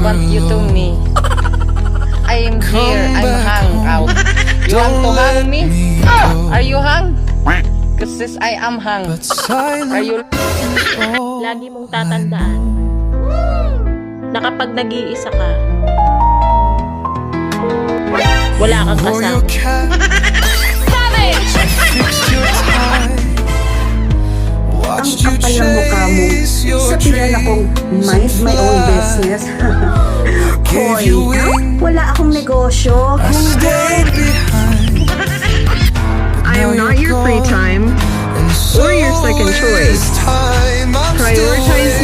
want you to me. I am here. I'm hung out. You want to hang me? Are you hung? Because I am hung. Are you? Lagi mong tatandaan na kapag nag-iisa ka, wala kang kasama. Ang kapal ng mukha mo. Sabihan akong mind my own business. Hoy, wala akong negosyo. I am not your free time or your second choice. Prioritize